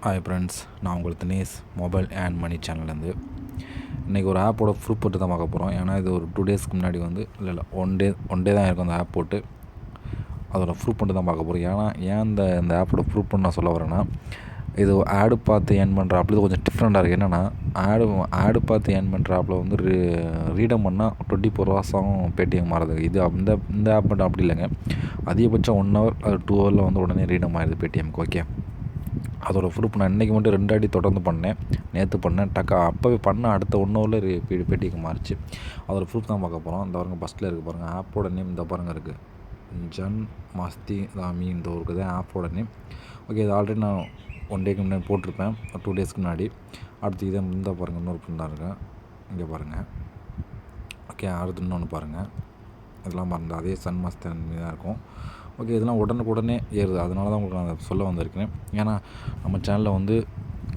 Hi friends, நான் உங்கள் Dinesh mobile and money சேனல்லேருந்து இன்றைக்கி ஒரு ஆப்போட ப்ரூஃப் போட்டு தான் பார்க்க போகிறோம். ஏன்னா இது ஒரு 2 டேஸ்க்கு முன்னாடி வந்து இல்லை ஒன் டே தான் இருக்கும் அந்த ஆப் போட்டு. அதோட ப்ரூஃப் மட்டும் தான் பார்க்க போகிறோம். ஏன் இந்த ஆப்போட ப்ரூஃப் நான் சொல்ல வரேன்னா, இது ஆடு பார்த்து ஏர்ன் பண்ணுற ஆப்பில் கொஞ்சம் டிஃப்ரெண்ட்டாக இருக்குது. என்னென்னா ஆடு பார்த்து ஏர்ன் பண்ணுற ஆப்பில் வந்து ரீடம் பண்ணால் 24 ஹவர்ஸாகவும் பேடிஎம் மாறுது. இது இந்த ஆப் மட்டும் அப்படி இல்லைங்க. அதிகபட்சம் 1 ஹவர் அது 2 ஹவரில் வந்து உடனே ரீடம் ஆகிடுது பேடிஎம்க்கு. ஓகே, அதோட ப்ரூஃப் நான் இன்றைக்கி மட்டும் 2 அடி தொடர்ந்து பண்ணேன். நேற்று பண்ணேன். அப்போவே பண்ண அடுத்த 1 ஹவரில் பேட்டிக்கு மாறிச்சு. அதோட ப்ரூஃப் தான் பார்க்க போகிறோம். இந்த பாருங்க, ஃபஸ்ட்டில் இருக்குது பாருங்கள், ஆப்போட நேம் இந்த பாருங்கள் இருக்குது, ஜன் மஸ்தி தாமி. இந்த ஊருக்கு தான் ஆப்போட நேம். ஓகே, இது ஆல்ரெடி நான் 1 டேக்கு முன்னாடி போட்டிருப்பேன், 2 டேஸ்க்கு முன்னாடி. அடுத்து இதை இந்த பாருங்கள், இன்னொரு பின் தான் இருக்கேன், இங்கே பாருங்கள். ஓகே, அடுத்து இன்னொன்று பாருங்கள், இதெல்லாம் பாருங்கள், அதே சன் மஸ்தி தான் இருக்கும். ஓகே, இதெல்லாம் உடனே ஏறுது. அதனால தான் உங்களுக்கு நான் சொல்ல வந்திருக்கேன். ஏன்னா நம்ம சேனலில் வந்து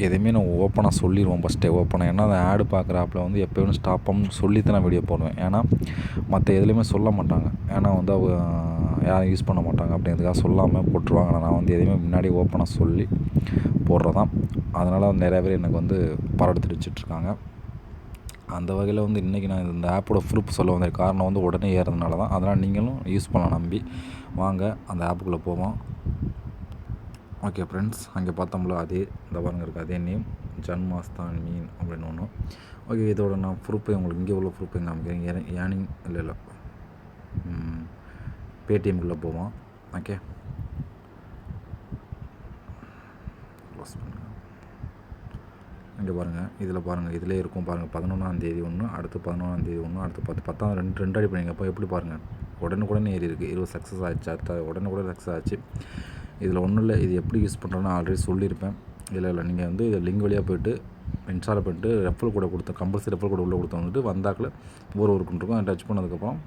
எதையுமே நான் ஓப்பனாக சொல்லிடுவோம் ஃபஸ்ட்டே ஓப்பனாக. ஏன்னா அந்த ஆடு பார்க்குற ஆப்பில் வந்து எப்போயும் ஸ்டாப்னு சொல்லி தான் நான் வீடியோ போடுவேன். ஏன்னா மற்ற எதுலேயுமே சொல்ல மாட்டாங்க. ஏன்னா வந்து அவங்க யாரும் யூஸ் பண்ண மாட்டாங்க அப்படிங்கிறதுக்காக சொல்லாமல் போட்டுருவாங்க. நான் வந்து எதையுமே முன்னாடி ஓப்பனாக சொல்லி போடுறதான். அதனால் நிறையா பேர் எனக்கு வந்து பாராட்டு தெரிவிச்சிட்ருக்காங்க. அந்த வகையில் வந்து இன்றைக்கி நான் இந்த ஆப்போட ப்ரூஃப் சொல்ல வந்த காரணம் வந்து உடனே ஏறதுனால தான். அதனால் நீங்களும் யூஸ் பண்ணலாம் நம்பி. வாங்க அந்த ஆப்புக்குள்ளே போவோம். ஓகே ஃப்ரெண்ட்ஸ், அங்கே பார்த்தோம்ல அதே இந்த பாருங்க இருக்குது, அதே நேம் ஜன்மாஸ்தான் மீன் அப்படின்னு ஒன்று. ஓகே, இதோட நான் ப்ரூஃபை உங்களுக்கு இங்கே உள்ள ப்ரூஃபை காமிக்கிறேன். ஏர்னிங் இல்லை பேடிஎம்குள்ளே போவோம். ஓகே, க்ளோஸ் பண்ணுங்கள். இங்கே பாருங்கள், இதில் பாருங்கள், இதிலே இருக்கும் பாருங்கள். 11ஆம் தேதி ஒன்று, அடுத்து 11ஆம் தேதி ஒன்று, அடுத்து 10 ரெண்டு அடி பண்ணிங்க. அப்போ எப்படி பாருங்கள், உடனே ஏறி இருக்குது. 20 சக்ஸஸ் ஆகிடுச்சு. அடுத்த உடனே சக்ஸஸ் ஆச்சு. இதில் ஒன்றும் இல்லை, இது எப்படி யூஸ் பண்ணுறோன்னு ஆல்ரெடி சொல்லியிருப்பேன். இல்லை நீங்கள் வந்து இதை லிங்க் வழியாக போய்ட்டு இன்ஸ்டால் பண்ணிட்டு ரெஃபர் கூட கொடுத்த கம்பல்சரி ரெஃபர் கூட உள்ளே கொடுத்து வந்துட்டு வந்தாக்கில் ஒரு இருக்கும். அதை டச் பண்ணதுக்கப்புறம்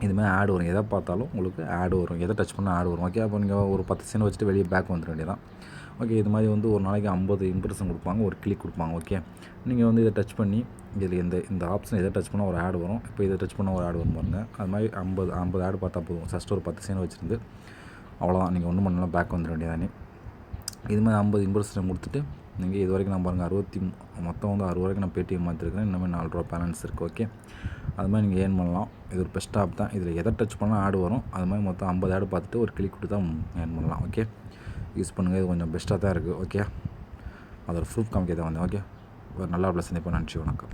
இதுமாதிரி ஆடு வரும். எதை பார்த்தாலும் உங்களுக்கு ஆடு வரும். எதை டச் பண்ணால் ஆடு வரும். ஓகே, அப்போ நீங்கள் ஒரு 10 செகண்ட் வச்சுட்டு வெளியே பேக் வந்துட வேண்டியதான். ஓகே, இது மாதிரி வந்து ஒரு நாளைக்கு 50 இம்ப்ரெஷன் கொடுப்பாங்க, ஒரு கிளிக் கொடுப்பாங்க. ஓகே, நீங்கள் வந்து இதை டச் பண்ணி இதில் இந்த ஆப்ஷன் எதை டச் பண்ணால் ஒரு ஆடு வரும். இப்போ இதை டச் பண்ணால் ஒரு ஆடு வரும் பாருங்கள். அது மாதிரி 50 ஆடு பார்த்தா போதும். ஃபஸ்ட்டு ஒரு 10 செகண்ட் வச்சுருந்து அவ்வளோதான். நீங்கள் ஒன்றும் பண்ணலாம், பேக் வந்துட வேண்டியதானே. இது மாதிரி 50 இம்ப்ரெஷன் கொடுத்துட்டு நீங்கள் இது வரைக்கும் நான் பாருங்கள் மொத்தம் வந்து 60 வரைக்கும் நான் பேடிஎம் மாற்றிருக்கேன். இன்னுமே 4 ரூபா பேலன்ஸ் இருக்குது. ஓகே, அது மாதிரி நீங்கள் ஏர்ன் பண்ணலாம். இது ஒரு பெஸ்ட் ஆப் தான். இதில் எதை டச் பண்ணால் ஆடு வரும். அது மாதிரி மொத்தம் 50 ஆடு பார்த்துட்டு ஒரு கிளிக் கொடுத்து தான் ஏர்ன் பண்ணலாம். ஓகே, யூஸ் பண்ணுங்கள். இது கொஞ்சம் பெஸ்ட்டாக தான் இருக்குது. ஓகே, அதோட ப்ரூஃப் காமிக்க தான் வந்தேன். ஓகே, ஒரு நல்ல சந்திப்போம். நன்றி, வணக்கம்.